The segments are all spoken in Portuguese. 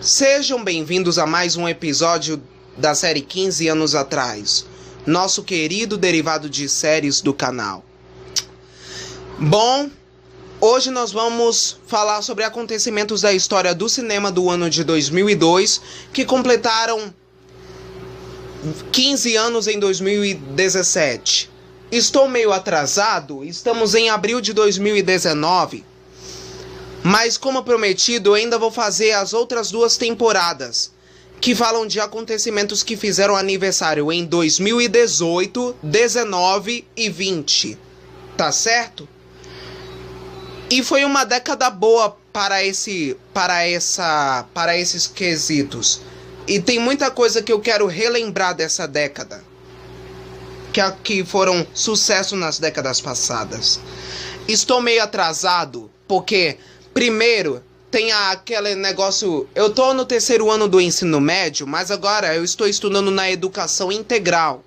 Sejam bem-vindos a mais um episódio da série 15 anos atrás, nosso querido derivado de séries do canal. Bom, hoje nós vamos falar sobre acontecimentos da história do cinema do ano de 2002, que completaram 15 anos em 2017. Estou meio atrasado, estamos em abril de 2019, mas como prometido, eu ainda vou fazer as outras duas temporadas, que falam de acontecimentos que fizeram aniversário em 2018, 19 e 20, tá certo? E foi uma década boa para esses quesitos. E tem muita coisa que eu quero relembrar dessa década, que foram sucesso nas décadas passadas. Estou meio atrasado, porque, primeiro, tem aquele negócio... Eu tô no terceiro ano do ensino médio, mas agora eu estou estudando na educação integral.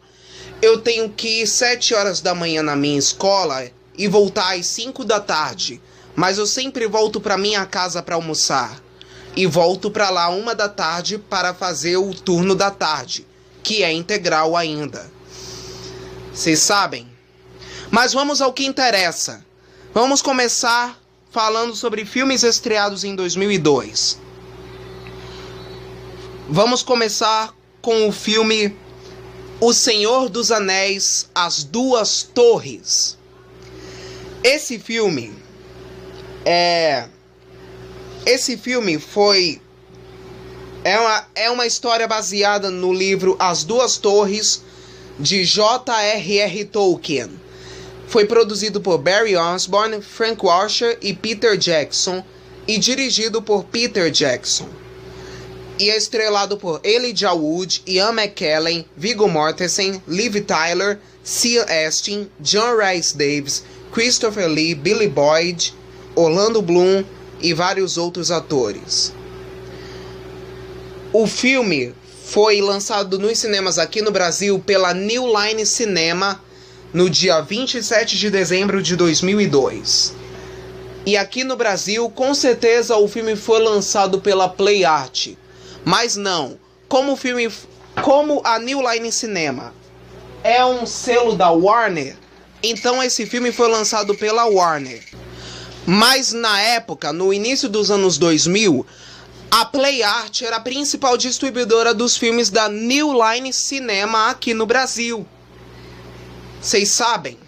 Eu tenho que ir 7 horas da manhã na minha escola e voltar às 5 da tarde. Mas eu sempre volto para minha casa para almoçar. E volto para lá 1 da tarde para fazer o turno da tarde, que é integral ainda. Vocês sabem? Mas vamos ao que interessa. Vamos começar falando sobre filmes estreados em 2002. Vamos começar com o filme O Senhor dos Anéis, As Duas Torres. Esse filme é uma história baseada no livro As Duas Torres, de J.R.R. Tolkien. Foi produzido por Barry Osborne, Frank Washer e Peter Jackson, e dirigido por Peter Jackson. E é estrelado por Elijah Wood, Ian McKellen, Viggo Mortensen, Liv Tyler, Sean Astin, John Rhys Davies, Christopher Lee, Billy Boyd, Orlando Bloom e vários outros atores. O filme foi lançado nos cinemas aqui no Brasil pela New Line Cinema no dia 27 de dezembro de 2002. E aqui no Brasil, com certeza, o filme foi lançado pela Play Art. Mas não, como a New Line Cinema é um selo da Warner, então esse filme foi lançado pela Warner. Mas na época, no início dos anos 2000, a Play Art era a principal distribuidora dos filmes da New Line Cinema aqui no Brasil. Vocês sabem?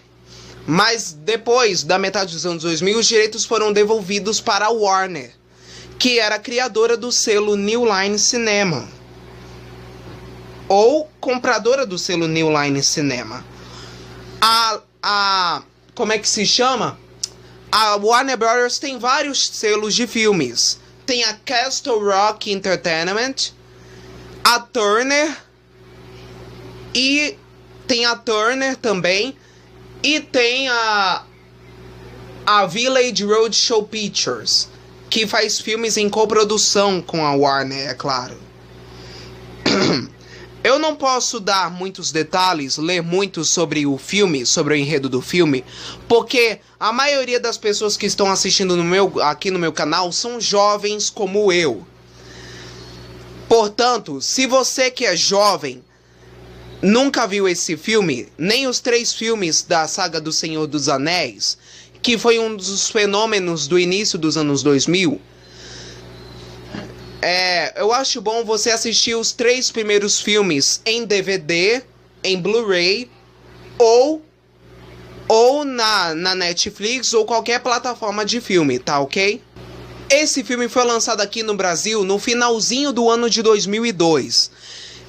Mas depois da metade dos anos 2000, os direitos foram devolvidos para a Warner, que era a criadora do selo New Line Cinema, ou compradora do selo New Line Cinema. Como é que se chama? A Warner Brothers tem vários selos de filmes. Tem a Castle Rock Entertainment, a Turner, e tem a Turner também, e tem a Village Roadshow Pictures, que faz filmes em coprodução com a Warner, é claro. Eu não posso dar muitos detalhes, ler muito sobre o filme, sobre o enredo do filme, porque a maioria das pessoas que estão assistindo aqui no meu canal são jovens como eu. Portanto, se você que é jovem nunca viu esse filme, nem os 3 filmes da saga do Senhor dos Anéis, que foi um dos fenômenos do início dos anos 2000, eu acho bom você assistir os 3 primeiros filmes em DVD, em Blu-ray, ou na Netflix, ou qualquer plataforma de filme, tá ok? Esse filme foi lançado aqui no Brasil no finalzinho do ano de 2002.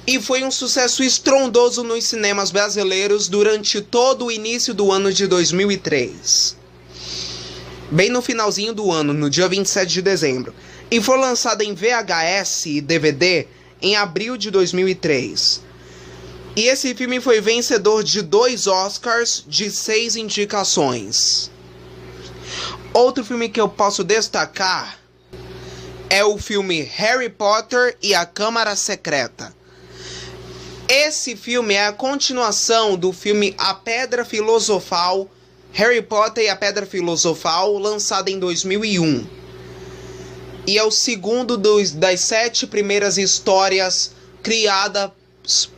E foi um sucesso estrondoso nos cinemas brasileiros durante todo o início do ano de 2003. Bem no finalzinho do ano, no dia 27 de dezembro. E foi lançado em VHS e DVD em abril de 2003. E esse filme foi vencedor de 2 Oscars de 6 indicações. Outro filme que eu posso destacar é o filme Harry Potter e a Câmara Secreta. Esse filme é a continuação do filme A Pedra Filosofal, Harry Potter e a Pedra Filosofal, lançado em 2001. e é o segundo das 7 primeiras histórias criadas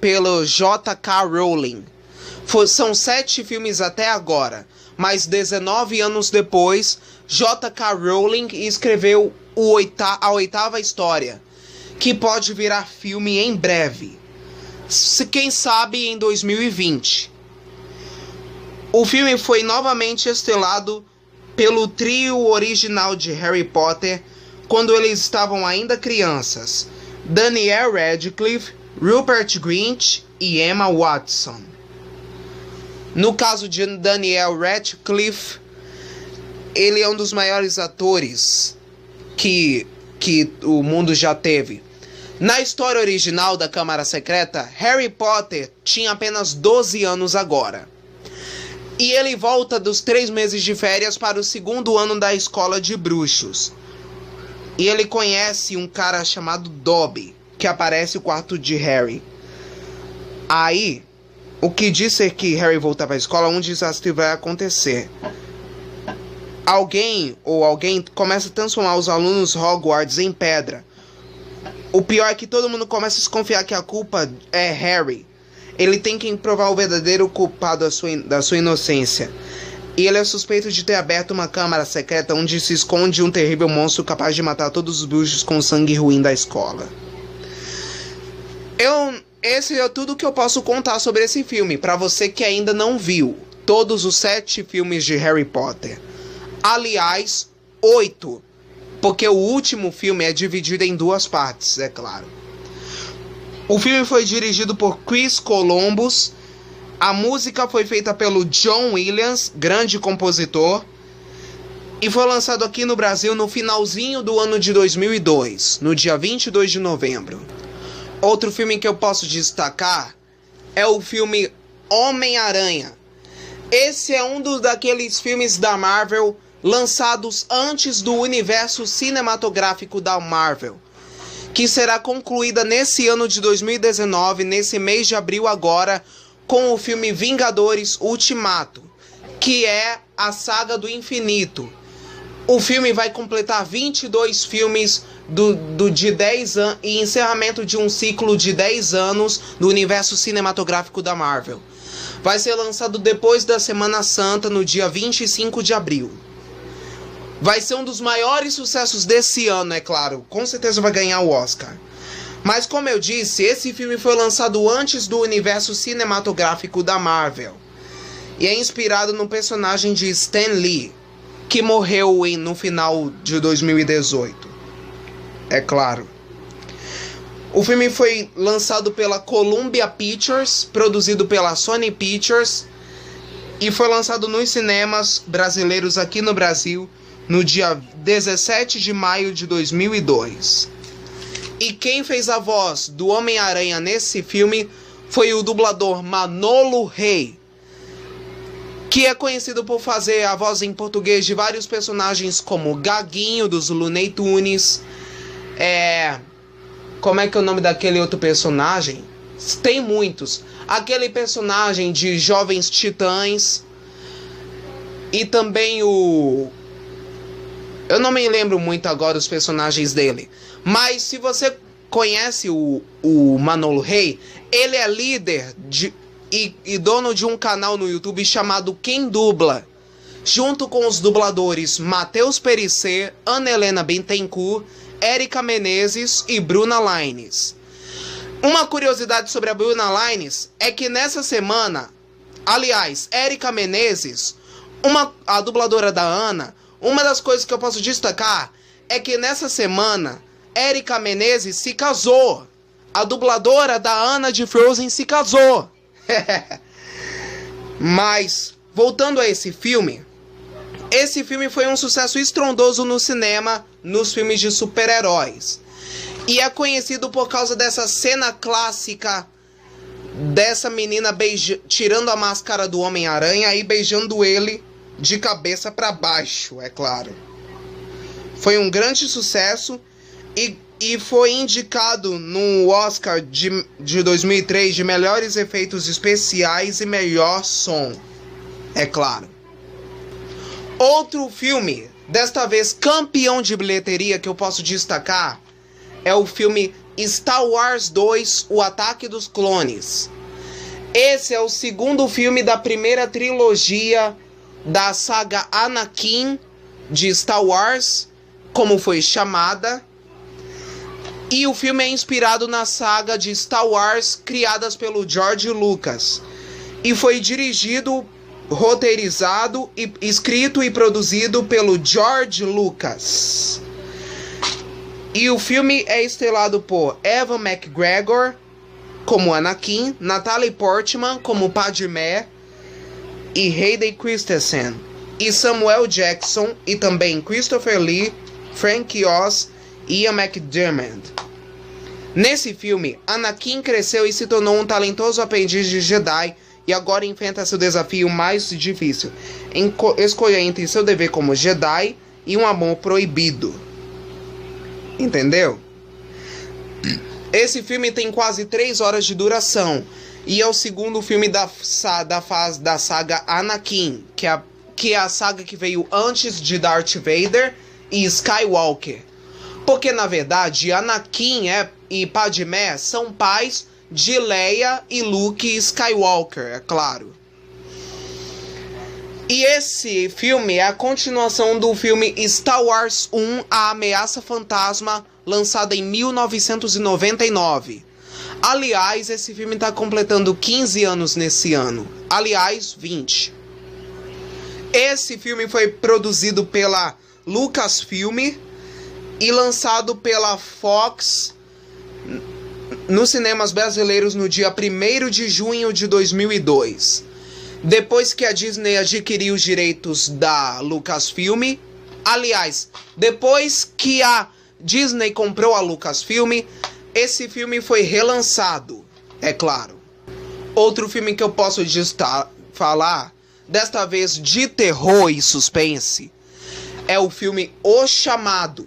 pelo J.K. Rowling. São 7 filmes até agora, mas 19 anos depois, J.K. Rowling escreveu a 8ª história, que pode virar filme em breve, quem sabe em 2020. O filme foi novamente estrelado pelo trio original de Harry Potter quando eles estavam ainda crianças: Daniel Radcliffe, Rupert Grint e Emma Watson. No caso de Daniel Radcliffe, ele é um dos maiores atores que o mundo já teve. Na história original da Câmara Secreta, Harry Potter tinha apenas 12 anos agora. E ele volta dos 3 meses de férias para o 2º ano da escola de bruxos. E ele conhece um cara chamado Dobby, que aparece no quarto de Harry. Aí, o que disse que Harry voltar para a escola, um desastre vai acontecer. Alguém começa a transformar os alunos Hogwarts em pedra. O pior é que todo mundo começa a desconfiar que a culpa é Harry. Ele tem que provar o verdadeiro culpado da sua inocência. E ele é suspeito de ter aberto uma câmara secreta onde se esconde um terrível monstro capaz de matar todos os bruxos com o sangue ruim da escola. Esse é tudo que eu posso contar sobre esse filme, para você que ainda não viu todos os 7 filmes de Harry Potter. Aliás, 8, porque o último filme é dividido em 2 partes, é claro. O filme foi dirigido por Chris Columbus, a música foi feita pelo John Williams, grande compositor, e foi lançado aqui no Brasil no finalzinho do ano de 2002, no dia 22 de novembro. Outro filme que eu posso destacar é o filme Homem-Aranha. Esse é um daqueles filmes da Marvel lançados antes do universo cinematográfico da Marvel, que será concluída nesse ano de 2019, nesse mês de abril agora, com o filme Vingadores Ultimato, que é a saga do infinito. O filme vai completar 22 filmes de 10 anos e encerramento de um ciclo de 10 anos do universo cinematográfico da Marvel. Vai ser lançado depois da Semana Santa, no dia 25 de abril. Vai ser um dos maiores sucessos desse ano, é claro. Com certeza vai ganhar o Oscar. Mas como eu disse, esse filme foi lançado antes do universo cinematográfico da Marvel. E é inspirado no personagem de Stan Lee, que morreu no final de 2018. É claro. O filme foi lançado pela Columbia Pictures, produzido pela Sony Pictures, e foi lançado nos cinemas brasileiros aqui no Brasil no dia 17 de maio de 2002. E quem fez a voz do Homem-Aranha nesse filme foi o dublador Manolo Rey, que é conhecido por fazer a voz em português de vários personagens como Gaguinho dos Looney Tunes. Como é que é o nome daquele outro personagem? Tem muitos. Aquele personagem de Jovens Titãs. E também eu não me lembro muito agora os personagens dele. Mas se você conhece o Manolo Rey, ele é líder e dono de um canal no YouTube chamado Quem Dubla, junto com os dubladores Matheus Perissé, Ana Helena Bittencourt, Érica Menezes e Bruna Laines. Uma curiosidade sobre a Bruna Laines é que nessa semana, aliás, Érica Menezes, a dubladora da Ana, uma das coisas que eu posso destacar é que nessa semana Érica Menezes se casou. A dubladora da Anna de Frozen se casou. Mas, voltando a esse filme foi um sucesso estrondoso no cinema, nos filmes de super-heróis. E é conhecido por causa dessa cena clássica dessa menina tirando a máscara do Homem-Aranha e beijando ele de cabeça para baixo, é claro. Foi um grande sucesso e foi indicado no Oscar de 2003 de melhores efeitos especiais e melhor som, é claro. Outro filme desta vez campeão de bilheteria, que eu posso destacar, é o filme Star Wars 2, O Ataque dos Clones. Esse é o segundo filme da primeira trilogia da saga Anakin de Star Wars, como foi chamada. E o filme é inspirado na saga de Star Wars criadas pelo George Lucas. E foi dirigido, roteirizado, escrito e produzido pelo George Lucas. E o filme é estrelado por Ewan McGregor como Anakin, Natalie Portman como Padmé e Hayden Christensen, e Samuel Jackson, e também Christopher Lee, Frank Oz e Ian McDiarmid. Nesse filme, Anakin cresceu e se tornou um talentoso aprendiz de Jedi e agora enfrenta seu desafio mais difícil, em escolher entre seu dever como Jedi e um amor proibido. Entendeu? Esse filme tem quase 3 horas de duração e é o segundo filme da saga Anakin, que é a saga que veio antes de Darth Vader e Skywalker. Porque, na verdade, Anakin e Padmé são pais de Leia e Luke Skywalker, é claro. E esse filme é a continuação do filme Star Wars 1, A Ameaça Fantasma, lançado em 1999. Aliás, esse filme está completando 15 anos nesse ano. Aliás, 20. Esse filme foi produzido pela Lucasfilm e lançado pela Fox nos cinemas brasileiros no dia 1º de junho de 2002. Depois que a Disney adquiriu os direitos da Lucasfilm, aliás, depois que a Disney comprou a Lucasfilm, esse filme foi relançado, é claro. Outro filme que eu posso falar, desta vez de terror e suspense, é o filme O Chamado.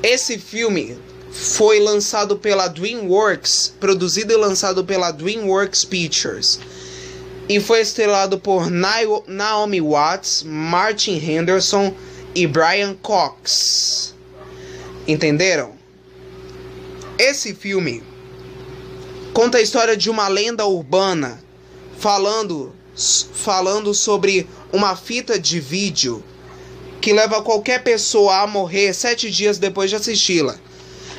Esse filme foi lançado pela DreamWorks, produzido e lançado pela DreamWorks Pictures, e foi estrelado por Naomi Watts, Martin Henderson e Brian Cox. Entenderam? Esse filme conta a história de uma lenda urbana falando sobre uma fita de vídeo que leva qualquer pessoa a morrer 7 dias depois de assisti-la.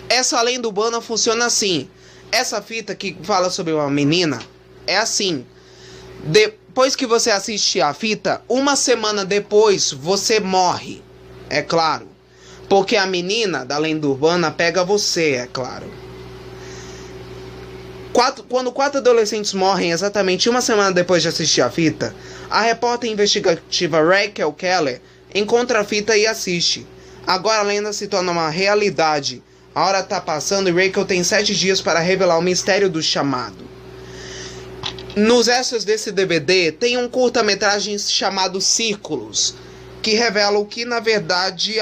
Essa lenda urbana funciona assim. Essa fita que fala sobre uma menina é assim. Depois que você assiste a fita, 1 semana depois você morre, é claro. Porque a menina da lenda urbana pega você, é claro. Quando 4 adolescentes morrem exatamente 1 semana depois de assistir a fita, a repórter investigativa Rachel Keller encontra a fita e assiste. Agora a lenda se torna uma realidade. A hora tá passando e Rachel tem 7 dias para revelar o mistério do chamado. Nos extras desse DVD tem um curta-metragem chamado Círculos, que revela o que na verdade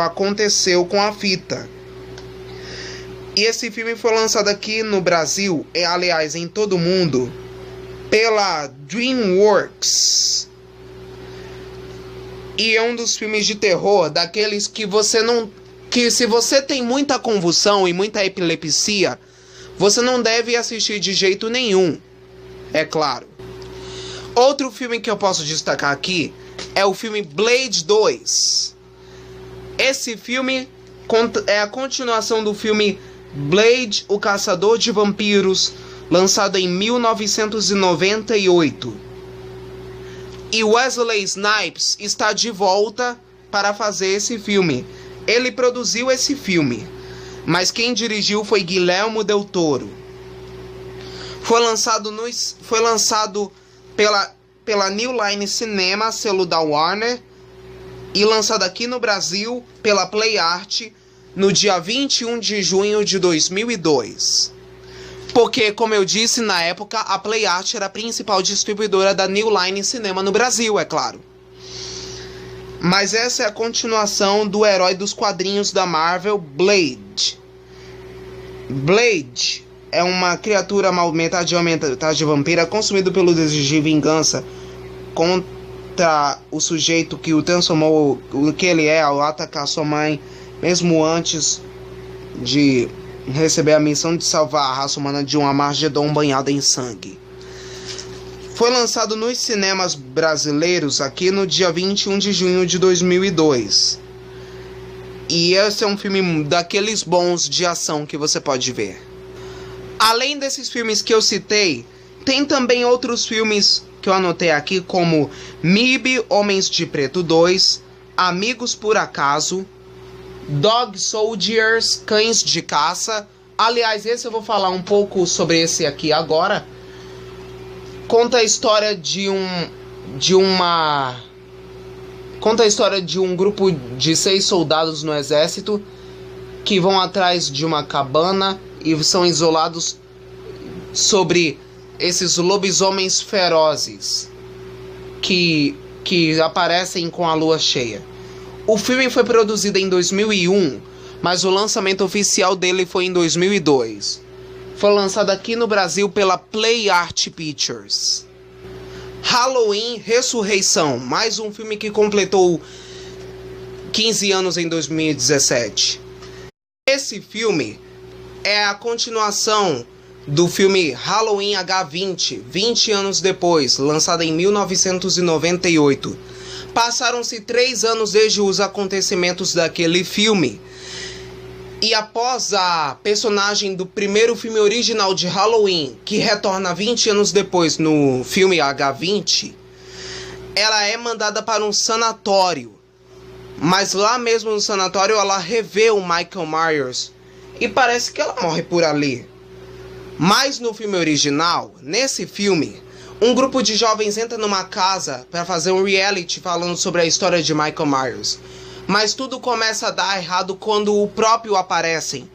aconteceu com a fita. E esse filme foi lançado aqui no Brasil, aliás, em todo o mundo, pela DreamWorks. E é um dos filmes de terror daqueles que se você tem muita convulsão e muita epilepsia, você não deve assistir de jeito nenhum, é claro. Outro filme que eu posso destacar aqui é o filme Blade 2. Esse filme é a continuação do filme Blade, o Caçador de Vampiros, lançado em 1998. E Wesley Snipes está de volta para fazer esse filme. Ele produziu esse filme, mas quem dirigiu foi Guillermo del Toro. Foi lançado pela New Line Cinema, selo da Warner, e lançado aqui no Brasil pela Play Art no dia 21 de junho de 2002. Porque, como eu disse, na época a Play Art era a principal distribuidora da New Line Cinema no Brasil, é claro. Mas essa é a continuação do herói dos quadrinhos da Marvel, Blade. Blade é uma criatura metade homem, metade vampira, consumido pelo desejo de vingança contra o sujeito que o transformou, o que ele é, ao atacar sua mãe, mesmo antes de receber a missão de salvar a raça humana de um Armagedon banhado em sangue. Foi lançado nos cinemas brasileiros aqui no dia 21 de junho de 2002. E esse é um filme daqueles bons de ação que você pode ver. Além desses filmes que eu citei, tem também outros filmes que eu anotei aqui, como MIB, Homens de Preto 2, Amigos por Acaso, Dog Soldiers, Cães de Caça. Aliás, esse eu vou falar um pouco sobre esse aqui agora. Conta a história de um grupo de 6 soldados no exército que vão atrás de uma cabana e são isolados sobre esses lobisomens ferozes que aparecem com a lua cheia. O filme foi produzido em 2001, mas o lançamento oficial dele foi em 2002. Foi lançado aqui no Brasil pela Play Art Pictures. Halloween Ressurreição, mais um filme que completou 15 anos em 2017. Esse filme é a continuação do filme Halloween H20, 20 anos depois, lançado em 1998. Passaram-se 3 anos desde os acontecimentos daquele filme. E após a personagem do primeiro filme original de Halloween, que retorna 20 anos depois no filme H20, ela é mandada para um sanatório. Mas lá mesmo no sanatório ela revê o Michael Myers e parece que ela morre por ali. Mas no filme original, nesse filme, um grupo de jovens entra numa casa para fazer um reality falando sobre a história de Michael Myers. Mas tudo começa a dar errado quando o próprio aparecem.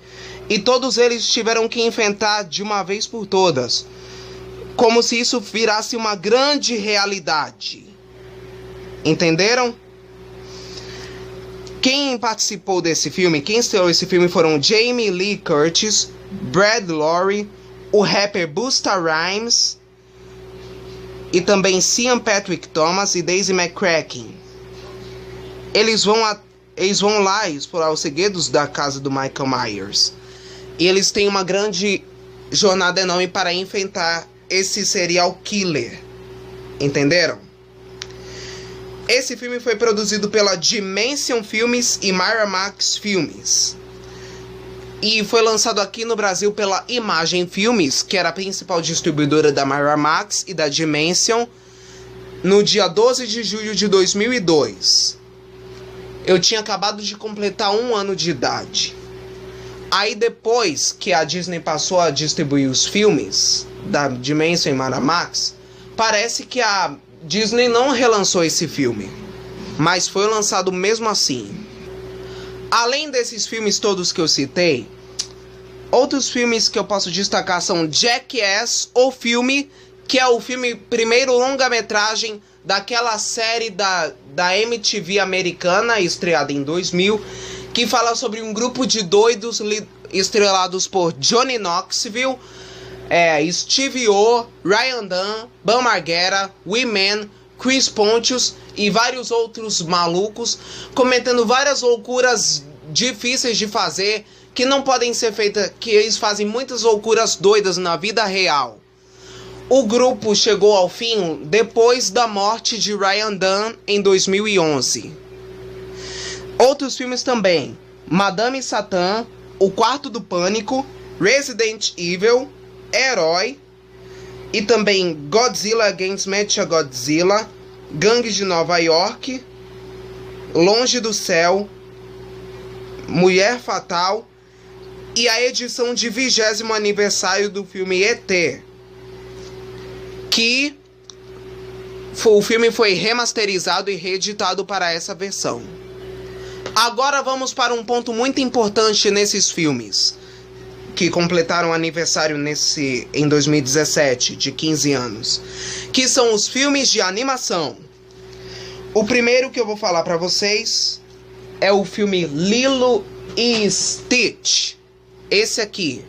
E todos eles tiveram que enfrentar de uma vez por todas. Como se isso virasse uma grande realidade. Entenderam? Quem participou desse filme, quem estrelou esse filme foram Jamie Lee Curtis, Brad Lorre, o rapper Busta Rhymes e também Sean Patrick Thomas e Daisy McCracken. Eles vão lá explorar os segredos da casa do Michael Myers. E eles têm uma grande jornada enorme para enfrentar esse serial killer. Entenderam? Esse filme foi produzido pela Dimension Filmes e Miramax Filmes. E foi lançado aqui no Brasil pela Imagem Filmes, que era a principal distribuidora da Miramax e da Dimension, no dia 12 de julho de 2002. Eu tinha acabado de completar 1 ano de idade. Aí depois que a Disney passou a distribuir os filmes da Dimension e Miramax, parece que a Disney não relançou esse filme, mas foi lançado mesmo assim. Além desses filmes todos que eu citei, outros filmes que eu posso destacar são Jackass, o filme, que é o filme primeiro longa-metragem daquela série da MTV americana, estreada em 2000, que fala sobre um grupo de doidos estrelados por Johnny Knoxville, Steve O, Ryan Dunn, Bam Margera, Wee Man, Chris Pontius e vários outros malucos, cometendo várias loucuras difíceis de fazer, que não podem ser feitas, que eles fazem muitas loucuras doidas na vida real. O grupo chegou ao fim depois da morte de Ryan Dunn em 2011. Outros filmes também: Madame Satã, O Quarto do Pânico, Resident Evil, Herói, e também Godzilla Against Mechagodzilla, Gangues de Nova York, Longe do Céu, Mulher Fatal e a edição de 20º aniversário do filme ET, que o filme foi remasterizado e reeditado para essa versão. Agora vamos para um ponto muito importante nesses filmes, que completaram aniversário em 2017, de 15 anos, que são os filmes de animação. O primeiro que eu vou falar para vocês é o filme Lilo e Stitch. Esse aqui.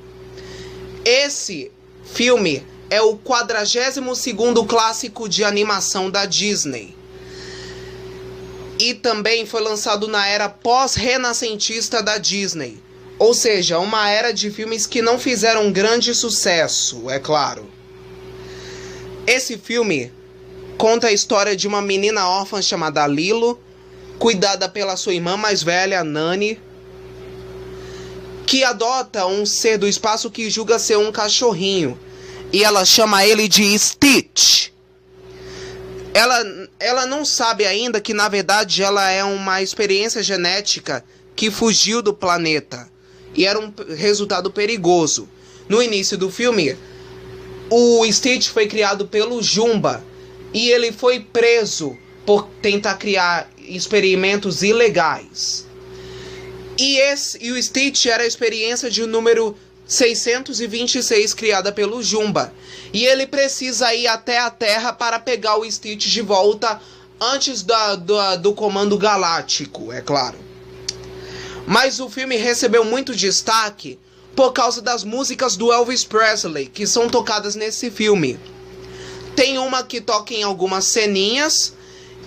Esse filme é o 42º clássico de animação da Disney. E também foi lançado na era pós-renascentista da Disney. Ou seja, uma era de filmes que não fizeram grande sucesso, é claro. Esse filme conta a história de uma menina órfã chamada Lilo, cuidada pela sua irmã mais velha, Nani, que adota um ser do espaço que julga ser um cachorrinho. E ela chama ele de Stitch. Ela não sabe ainda que, na verdade, ela é uma experiência genética que fugiu do planeta. E era um resultado perigoso. No início do filme, o Stitch foi criado pelo Jumba. E ele foi preso por tentar criar experimentos ilegais. E o Stitch era a experiência de número 626 criada pelo Jumba. E ele precisa ir até a Terra para pegar o Stitch de volta antes do Comando Galáctico, é claro. Mas o filme recebeu muito destaque por causa das músicas do Elvis Presley, que são tocadas nesse filme. Tem uma que toca em algumas ceninhas,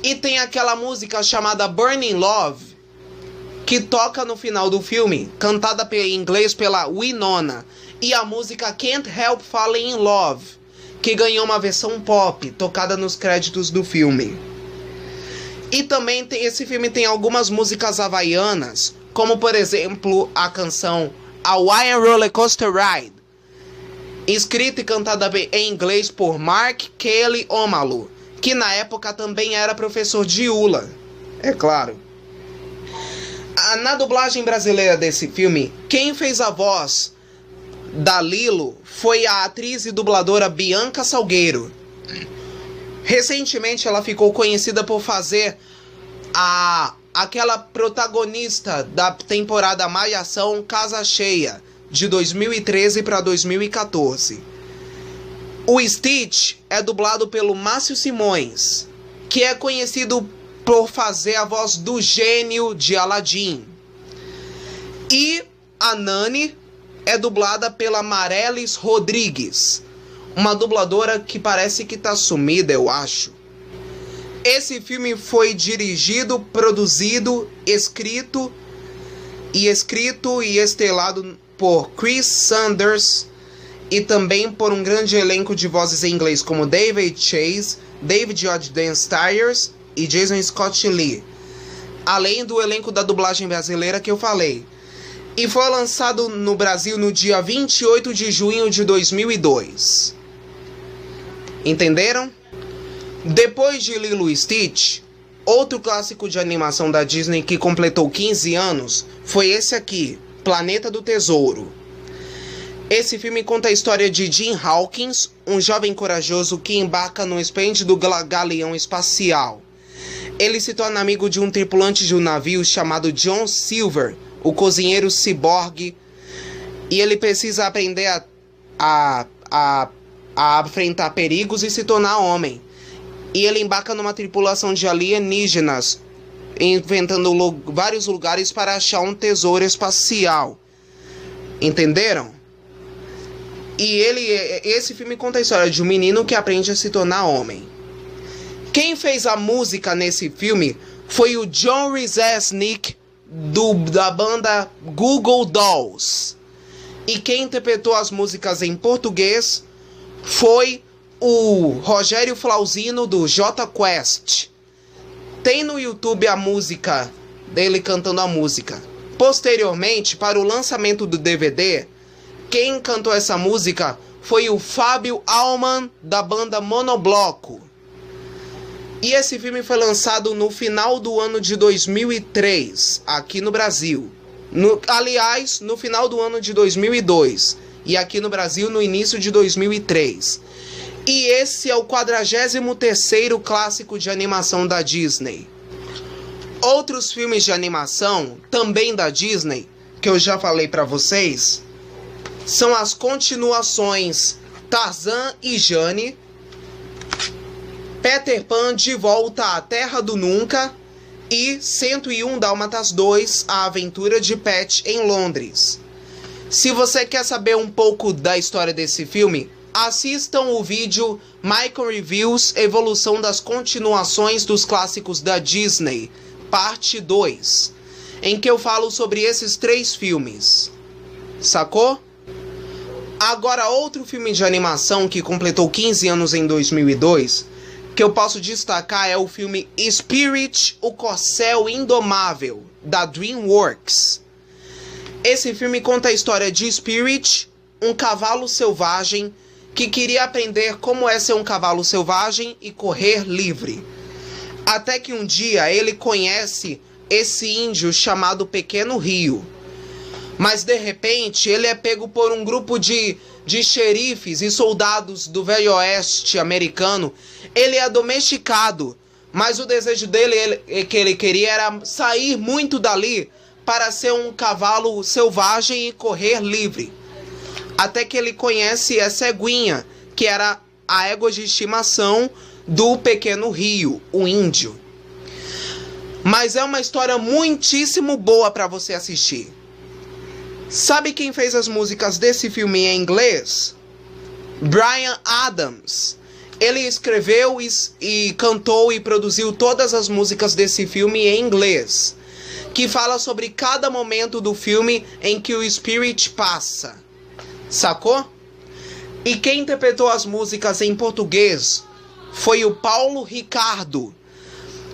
e tem aquela música chamada Burning Love, que toca no final do filme, cantada em inglês pela Winona. E a música Can't Help Falling in Love, que ganhou uma versão pop, tocada nos créditos do filme. E também esse filme tem algumas músicas havaianas, como por exemplo a canção Hawaiian Roller Coaster Ride, escrita e cantada em inglês por Mark Kelly Omalu, que na época também era professor de hula, é claro. Na dublagem brasileira desse filme, quem fez a voz da Lilo foi a atriz e dubladora Bianca Salgueiro. Recentemente ela ficou conhecida por fazer aquela protagonista da temporada Malhação Casa Cheia, de 2013 para 2014. O Stitch é dublado pelo Márcio Simões, que é conhecido por fazer a voz do gênio de Aladdin. E a Nani é dublada pela Marelis Rodrigues, uma dubladora que parece que tá sumida, eu acho. Esse filme foi dirigido, produzido, escrito e estrelado por Chris Sanders e também por um grande elenco de vozes em inglês como David Chase, David Jordan Stiers e Jason Scott Lee, além do elenco da dublagem brasileira que eu falei. E foi lançado no Brasil no dia 28 de junho de 2002. Entenderam? Depois de Lilo e Stitch, outro clássico de animação da Disney que completou 15 anos foi esse aqui, Planeta do Tesouro. Esse filme conta a história de Jim Hawkins, um jovem corajoso que embarca no esplêndido galeão espacial. Ele se torna amigo de um tripulante de um navio chamado John Silver, o cozinheiro ciborgue, e ele precisa aprender a enfrentar perigos e se tornar homem. E ele embarca numa tripulação de alienígenas, inventando vários lugares para achar um tesouro espacial. Entenderam? E esse filme conta a história de um menino que aprende a se tornar homem. Quem fez a música nesse filme foi o John Rzeznik, da banda Google Dolls. E quem interpretou as músicas em português foi o Rogério Flauzino, do J Quest. Tem no YouTube a música dele cantando a música. Posteriormente, para o lançamento do DVD, quem cantou essa música foi o Fábio Alman, da banda Monobloco. E esse filme foi lançado no final do ano de 2003, aqui no Brasil. Aliás, no final do ano de 2002. E aqui no Brasil, no início de 2003. E esse é o 43º clássico de animação da Disney. Outros filmes de animação, também da Disney, que eu já falei pra vocês, são as continuações Tarzan e Jane, Peter Pan de Volta à Terra do Nunca e 101 Dálmatas 2, A Aventura de Pet em Londres. Se você quer saber um pouco da história desse filme, assistam o vídeo Michael Reviews Evolução das Continuações dos Clássicos da Disney, parte 2, em que eu falo sobre esses 3 filmes. Sacou? Agora, outro filme de animação que completou 15 anos em 2002, que eu posso destacar, é o filme Spirit, o Corcel Indomável, da DreamWorks. Esse filme conta a história de Spirit, um cavalo selvagem que queria aprender como é ser um cavalo selvagem e correr livre. Até que um dia ele conhece esse índio chamado Pequeno Rio. Mas de repente ele é pego por um grupo de xerifes e soldados do Velho Oeste americano. Ele é domesticado, mas o desejo dele, que ele queria, era sair muito dali para ser um cavalo selvagem e correr livre. Até que ele conhece essa eguinha, que era a égua de estimação do Pequeno Rio, o índio. Mas é uma história muitíssimo boa para você assistir. Sabe quem fez as músicas desse filme em inglês? Bryan Adams. Ele escreveu e cantou e produziu todas as músicas desse filme em inglês, que fala sobre cada momento do filme em que o Spirit passa. Sacou? E quem interpretou as músicas em português foi o Paulo Ricardo.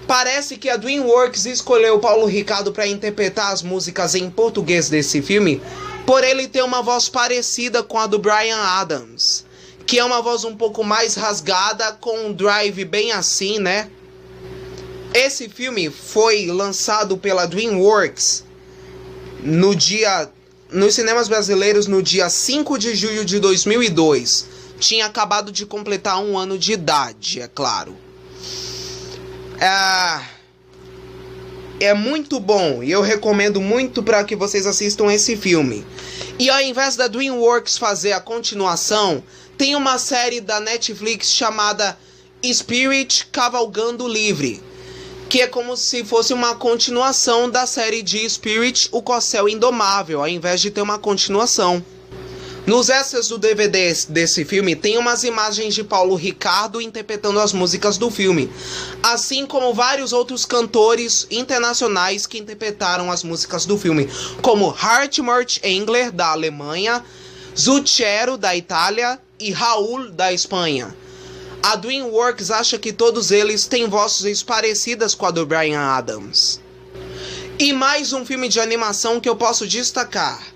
Parece que a DreamWorks escolheu o Paulo Ricardo para interpretar as músicas em português desse filme por ele ter uma voz parecida com a do Bryan Adams, que é uma voz um pouco mais rasgada, com um drive bem assim, né? Esse filme foi lançado pela DreamWorks nos cinemas brasileiros no dia 5 de julho de 2002. Tinha acabado de completar 1 ano de idade, é claro. É muito bom e eu recomendo muito para que vocês assistam esse filme. E ao invés da DreamWorks fazer a continuação, tem uma série da Netflix chamada Spirit Cavalgando Livre, que é como se fosse uma continuação da série de Spirit, o Corcel Indomável, ao invés de ter uma continuação. Nos extras do DVD desse filme tem umas imagens de Paulo Ricardo interpretando as músicas do filme, assim como vários outros cantores internacionais que interpretaram as músicas do filme, como Hartmut Engler, da Alemanha, Zucchero, da Itália, e Raul, da Espanha. A DreamWorks acha que todos eles têm vozes parecidas com a do Bryan Adams. E mais um filme de animação que eu posso destacar: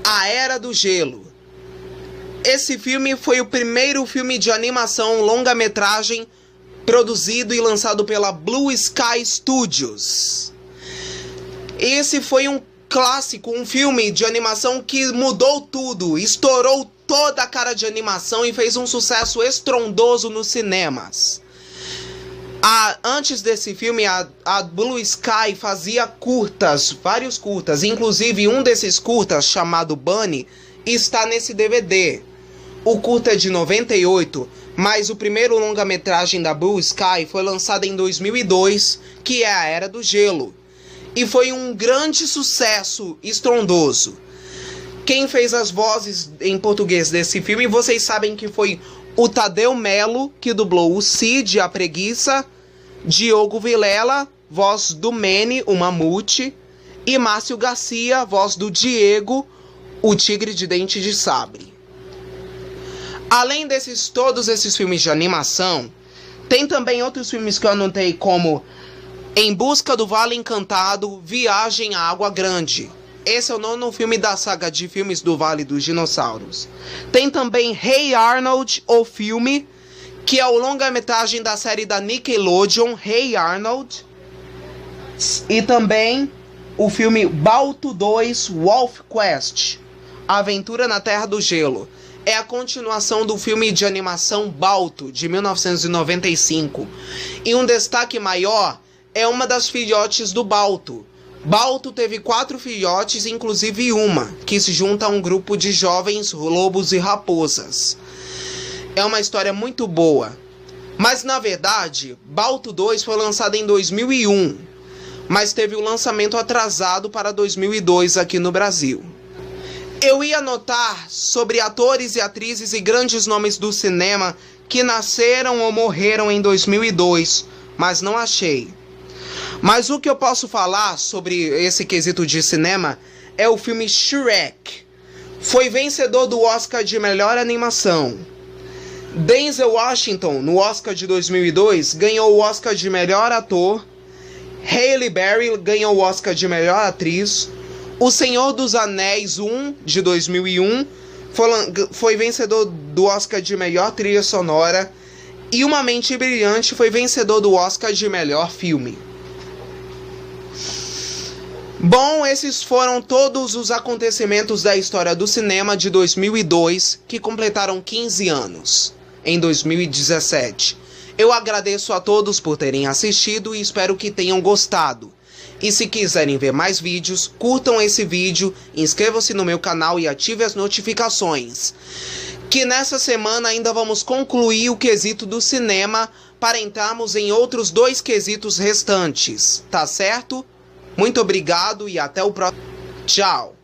A Era do Gelo. Esse filme foi o primeiro filme de animação longa-metragem produzido e lançado pela Blue Sky Studios. Esse foi um clássico, um filme de animação que mudou tudo, estourou toda a cara de animação e fez um sucesso estrondoso nos cinemas. Antes desse filme, a Blue Sky fazia curtas, vários curtas, inclusive um desses curtas, chamado Bunny, está nesse DVD. O curta é de 98, mas o primeiro longa-metragem da Blue Sky foi lançado em 2002, que é A Era do Gelo, e foi um grande sucesso estrondoso. Quem fez as vozes em português desse filme, vocês sabem que foi o Tadeu Melo, que dublou o Cid, a Preguiça, Diogo Vilela, voz do Manny, o Mamute, e Márcio Garcia, voz do Diego, o Tigre de Dente de Sabre. Além todos esses filmes de animação, tem também outros filmes que eu anotei, como Em Busca do Vale Encantado, Viagem à Água Grande. Esse é o 9º filme da saga de filmes do Vale dos Dinossauros. Tem também Hey Arnold, o filme, que é o longa-metragem da série da Nickelodeon, Hey Arnold. E também o filme Balto 2 Wolf Quest, Aventura na Terra do Gelo. É a continuação do filme de animação Balto, de 1995. E um destaque maior é uma das filhotes do Balto. Balto teve 4 filhotes, inclusive uma, que se junta a um grupo de jovens lobos e raposas. É uma história muito boa. Mas na verdade, Balto 2 foi lançado em 2001, mas teve o lançamento atrasado para 2002 aqui no Brasil. Eu ia anotar sobre atores e atrizes e grandes nomes do cinema que nasceram ou morreram em 2002, mas não achei. Mas o que eu posso falar sobre esse quesito de cinema é o filme Shrek. Foi vencedor do Oscar de melhor animação. Denzel Washington, no Oscar de 2002, ganhou o Oscar de melhor ator. Halle Berry ganhou o Oscar de melhor atriz. O Senhor dos Anéis 1, de 2001, foi vencedor do Oscar de melhor trilha sonora. E Uma Mente Brilhante foi vencedor do Oscar de melhor filme. Bom, esses foram todos os acontecimentos da história do cinema de 2002, que completaram 15 anos, em 2017. Eu agradeço a todos por terem assistido e espero que tenham gostado. E se quiserem ver mais vídeos, curtam esse vídeo, inscrevam-se no meu canal e ativem as notificações. Que nessa semana ainda vamos concluir o quesito do cinema para entrarmos em outros 2 quesitos restantes, tá certo? Muito obrigado e até o próximo. Tchau!